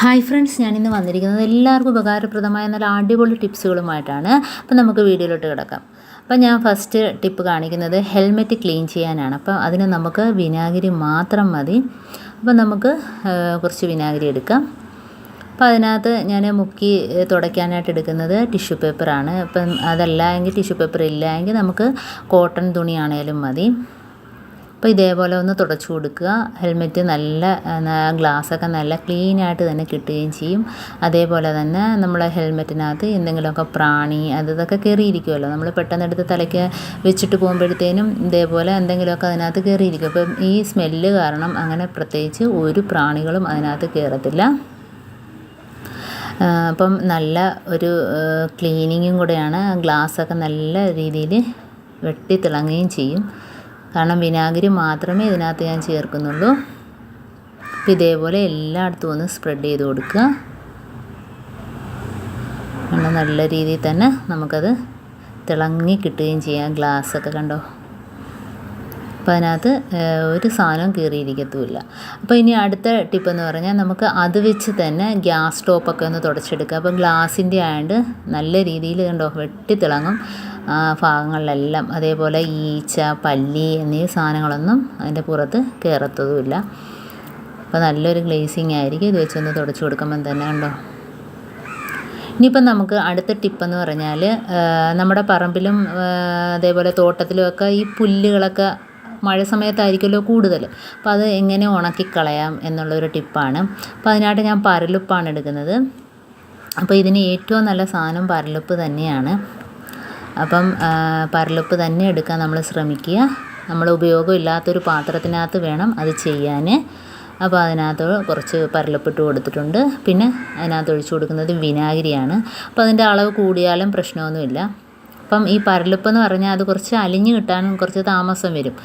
Hi friends, ഞാനിന്ന് വന്നിരിക്കുന്നത് എല്ലാവർക്കും ഉപകാരപ്രദമായ നല്ല അടിപൊളി ടിപ്സുകളുമായിട്ടാണ്. അപ്പോൾ നമുക്ക് വീഡിയോയിലോട്ട് കിടക്കാം. അപ്പോൾ ഞാൻ ഫസ്റ്റ് ടിപ്പ് കാണിക്കുന്നത് ഹെൽമെറ്റ് ക്ലീൻ ചെയ്യാനാണ്. അപ്പോൾ അതിന് നമുക്ക് വിനാഗിരി മാത്രം മതി. അപ്പോൾ നമുക്ക് കുറച്ച് വിനാഗിരി എടുക്കാം. അപ്പോൾ അതിനകത്ത് ഞാൻ മുക്കി തുടയ്ക്കാനായിട്ട് എടുക്കുന്നത് ടിഷ്യൂ പേപ്പറാണ്. അപ്പം അതല്ല എങ്കിൽ ടിഷ്യൂ പേപ്പർ ഇല്ല എങ്കിൽ നമുക്ക് കോട്ടൺ തുണിയാണേലും മതി. അപ്പോൾ ഇതേപോലെ ഒന്ന് തുടച്ചു കൊടുക്കുക. ഹെൽമെറ്റ് നല്ല ഗ്ലാസ്സൊക്കെ നല്ല ക്ലീനായിട്ട് തന്നെ കിട്ടുകയും ചെയ്യും. അതേപോലെ തന്നെ നമ്മളെ ഹെൽമെറ്റിനകത്ത് എന്തെങ്കിലുമൊക്കെ പ്രാണി അതൊക്കെ കയറിയിരിക്കുമല്ലോ. നമ്മൾ പെട്ടെന്ന് എടുത്ത് തലയ്ക്ക് വെച്ചിട്ട് പോകുമ്പോഴത്തേനും ഇതേപോലെ എന്തെങ്കിലുമൊക്കെ അതിനകത്ത് കയറിയിരിക്കും. അപ്പം ഈ സ്മെല്ല് കാരണം അങ്ങനെ പ്രത്യേകിച്ച് ഒരു പ്രാണികളും അതിനകത്ത് കയറത്തില്ല. അപ്പം നല്ല ഒരു ക്ലീനിങ്ങും കൂടെയാണ്. ഗ്ലാസ്സൊക്കെ നല്ല രീതിയിൽ വെട്ടി തിളങ്ങുകയും ചെയ്യും. കാരണം വിനാഗിരി മാത്രമേ ഇതിനകത്ത് ഞാൻ ചേർക്കുന്നുള്ളൂ. അപ്പോൾ ഇതേപോലെ എല്ലായിടത്തും ഒന്ന് സ്പ്രെഡ് ചെയ്ത് കൊടുക്കുക. നല്ല രീതിയിൽ തന്നെ നമുക്കത് തിളങ്ങി കിട്ടുകയും ചെയ്യാം. ഗ്ലാസ്സൊക്കെ കണ്ടോ. അപ്പോൾ അതിനകത്ത് ഒരു സാധനവും കയറിയിരിക്കത്തുമില്ല. അപ്പോൾ ഇനി അടുത്ത ടിപ്പ് എന്ന് പറഞ്ഞാൽ നമുക്ക് അത് വെച്ച് തന്നെ ഗ്യാസ് സ്റ്റോപ്പൊക്കെ ഒന്ന് തുടച്ചെടുക്കുക. അപ്പോൾ ഗ്ലാസിൻ്റെ ആയതുകൊണ്ട് നല്ല രീതിയിൽ കണ്ടോ വെട്ടി തിളങ്ങും ഭാഗങ്ങളിലെല്ലാം. അതേപോലെ ഈച്ച, പല്ലി എന്നീ സാധനങ്ങളൊന്നും അതിൻ്റെ പുറത്ത് കയറത്തതുമില്ല. അപ്പോൾ നല്ലൊരു ഗ്ലേസിങ് ആയിരിക്കും ഇത് വെച്ചൊന്ന് തുടച്ച് കൊടുക്കുമ്പം തന്നെ കണ്ടോ. ഇനിയിപ്പം നമുക്ക് അടുത്ത ടിപ്പെന്ന് പറഞ്ഞാൽ നമ്മുടെ പറമ്പിലും അതേപോലെ തോട്ടത്തിലുമൊക്കെ ഈ പുല്ലുകളൊക്കെ മഴ സമയത്തായിരിക്കുമല്ലോ കൂടുതൽ. അപ്പോൾ അത് എങ്ങനെ ഉണക്കിക്കളയാം എന്നുള്ളൊരു ടിപ്പാണ്. അപ്പോൾ അതിനായിട്ട് ഞാൻ പരലുപ്പാണ് എടുക്കുന്നത്. അപ്പോൾ ഇതിന് ഏറ്റവും നല്ല സാധനം പരലുപ്പ് തന്നെയാണ്. അപ്പം പരലുപ്പ് തന്നെ എടുക്കാൻ നമ്മൾ ശ്രമിക്കുക. നമ്മൾ ഉപയോഗമില്ലാത്തൊരു പാത്രത്തിനകത്ത് വേണം അത് ചെയ്യാൻ. അപ്പോൾ അതിനകത്ത് കുറച്ച് പരലുപ്പിട്ട് കൊടുത്തിട്ടുണ്ട്. പിന്നെ അതിനകത്ത് ഒഴിച്ചു കൊടുക്കുന്നത് വിനാഗിരിയാണ്. അപ്പോൾ അതിൻ്റെ അളവ് കൂടിയാലും പ്രശ്നമൊന്നുമില്ല. അപ്പം ഈ പരലുപ്പെന്ന് പറഞ്ഞാൽ അത് കുറച്ച് അലിഞ്ഞ് കിട്ടാനും കുറച്ച് താമസം വരും.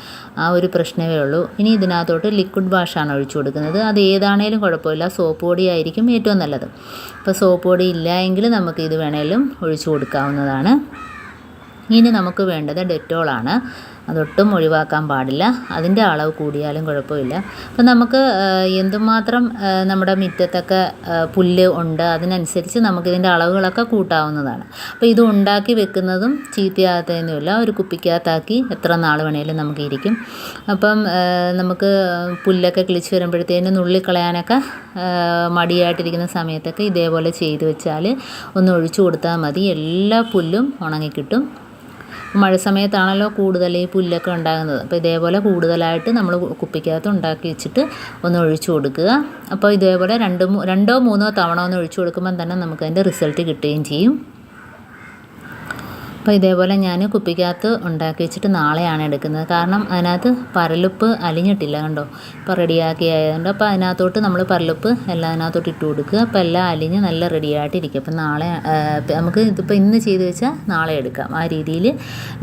ആ ഒരു പ്രശ്നമേ ഉള്ളൂ. ഇനി ഇതിനകത്തോട്ട് ലിക്വിഡ് വാഷാണ് ഒഴിച്ചു കൊടുക്കുന്നത്. അത് ഏതാണേലും കുഴപ്പമില്ല. സോപ്പ് പൊടി ആയിരിക്കും ഏറ്റവും നല്ലത്. അപ്പോൾ സോപ്പ് പൊടി ഇല്ല എങ്കിൽ നമുക്ക് ഇത് വേണേലും ഒഴിച്ചു കൊടുക്കാവുന്നതാണ്. ഇനി നമുക്ക് വേണ്ടത് ഡെറ്റോളാണ്. അതൊട്ടും ഒഴിവാക്കാൻ പാടില്ല. അതിൻ്റെ അളവ് കൂടിയാലും കുഴപ്പമില്ല. അപ്പം നമുക്ക് എന്തുമാത്രം നമ്മുടെ മുറ്റത്തൊക്കെ പുല്ല് ഉണ്ട് അതിനനുസരിച്ച് നമുക്കിതിൻ്റെ അളവുകളൊക്കെ കൂട്ടാവുന്നതാണ്. അപ്പോൾ ഇത് ഉണ്ടാക്കി വെക്കുന്നതും ചീത്തയാകത്തൊന്നുമില്ല. ഒരു കുപ്പിക്കകത്താക്കി എത്ര നാൾ വേണേലും നമുക്ക് ഇരിക്കും. അപ്പം നമുക്ക് പുല്ലൊക്കെ കിളിച്ച് വരുമ്പോഴത്തേനും നുള്ളിക്കളയാനൊക്കെ മടിയായിട്ടിരിക്കുന്ന സമയത്തൊക്കെ ഇതേപോലെ ചെയ്ത് വെച്ചാൽ ഒന്ന് ഒഴിച്ചു കൊടുത്താൽ മതി. എല്ലാ പുല്ലും ഉണങ്ങിക്കിട്ടും. മഴ സമയത്താണല്ലോ കൂടുതൽ ഈ പുല്ലൊക്കെ ഉണ്ടാകുന്നത്. അപ്പോൾ ഇതേപോലെ കൂടുതലായിട്ട് നമ്മൾ കുപ്പിക്കകത്ത് ഉണ്ടാക്കി വെച്ചിട്ട് ഒന്ന് ഒഴിച്ചു കൊടുക്കുക. അപ്പോൾ ഇതേപോലെ രണ്ടോ മൂന്നോ തവണ ഒന്ന് ഒഴിച്ചു കൊടുക്കുമ്പം തന്നെ നമുക്കതിൻ്റെ റിസൾട്ട് കിട്ടുകയും ചെയ്യും. അപ്പോൾ ഇതേപോലെ ഞാൻ കുപ്പിക്കകത്ത് ഉണ്ടാക്കി വെച്ചിട്ട് നാളെയാണ് എടുക്കുന്നത്. കാരണം അതിനകത്ത് പരലുപ്പ് അലിഞ്ഞിട്ടില്ല കണ്ടോ. ഇപ്പോൾ റെഡിയാക്കി ആയതുകൊണ്ട് അപ്പോൾ അതിനകത്തോട്ട് നമ്മൾ പരലുപ്പ് എല്ലാം അതിനകത്തോട്ട് ഇട്ട് കൊടുക്കുക. അപ്പോൾ എല്ലാം അലിഞ്ഞ് നല്ല റെഡിയായിട്ടിരിക്കും. അപ്പോൾ നാളെ നമുക്ക് ഇതിപ്പോൾ ഇന്ന് ചെയ്ത് വെച്ചാൽ നാളെ എടുക്കാം. ആ രീതിയിൽ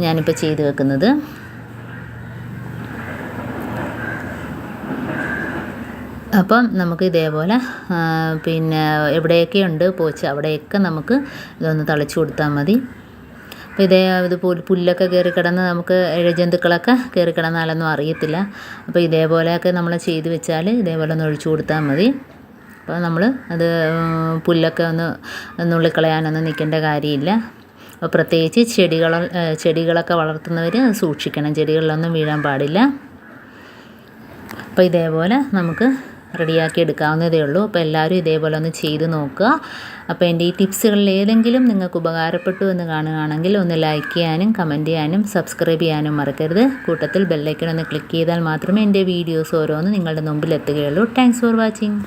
ഞാനിപ്പോൾ ചെയ്ത് വെക്കുന്നത്. അപ്പം നമുക്ക് ഇതേപോലെ പിന്നെ എവിടെയൊക്കെയുണ്ട് പോച്ച അവിടെയൊക്കെ നമുക്ക് ഇതൊന്ന് തളിച്ചു കൊടുത്താൽ മതി. അപ്പോൾ ഇത് പുല്ലൊക്കെ കയറി കിടന്ന് നമുക്ക് ഇഴജന്തുക്കളൊക്കെ കയറി കിടന്നാലൊന്നും അറിയത്തില്ല. അപ്പോൾ ഇതേപോലെയൊക്കെ നമ്മൾ ചെയ്ത് വെച്ചാൽ ഇതേപോലെ ഒന്ന് ഒഴിച്ചു കൊടുത്താൽ മതി. അപ്പോൾ നമ്മൾ അത് പുല്ലൊക്കെ ഒന്ന് നുള്ളിക്കളയാനൊന്നും നിൽക്കേണ്ട കാര്യമില്ല. അപ്പോൾ പ്രത്യേകിച്ച് ചെടികളൊക്കെ വളർത്തുന്നവർ സൂക്ഷിക്കണം. ചെടികളിലൊന്നും വീഴാൻ പാടില്ല. അപ്പോൾ ഇതേപോലെ നമുക്ക് റെഡിയാക്കി എടുക്കാവുന്നതേ ഉള്ളൂ. അപ്പോൾ എല്ലാവരും ഇതേപോലെ ഒന്ന് ചെയ്ത് നോക്കുക. അപ്പോൾ എൻ്റെ ഈ ടിപ്സുകളിൽ ഏതെങ്കിലും നിങ്ങൾക്ക് ഉപകാരപ്പെട്ടു എന്ന് കാണുകയാണെങ്കിൽ ഒന്ന് ലൈക്ക് ചെയ്യാനും കമൻറ്റ് ചെയ്യാനും സബ്സ്ക്രൈബ് ചെയ്യാനും മറക്കരുത്. കൂട്ടത്തിൽ ബെല്ലൈക്കൺ ഒന്ന് ക്ലിക്ക് ചെയ്താൽ മാത്രമേ എൻ്റെ വീഡിയോസ് ഓരോന്ന് നിങ്ങളുടെ മുമ്പിൽ എത്തുകയുള്ളൂ. Thanks for watching.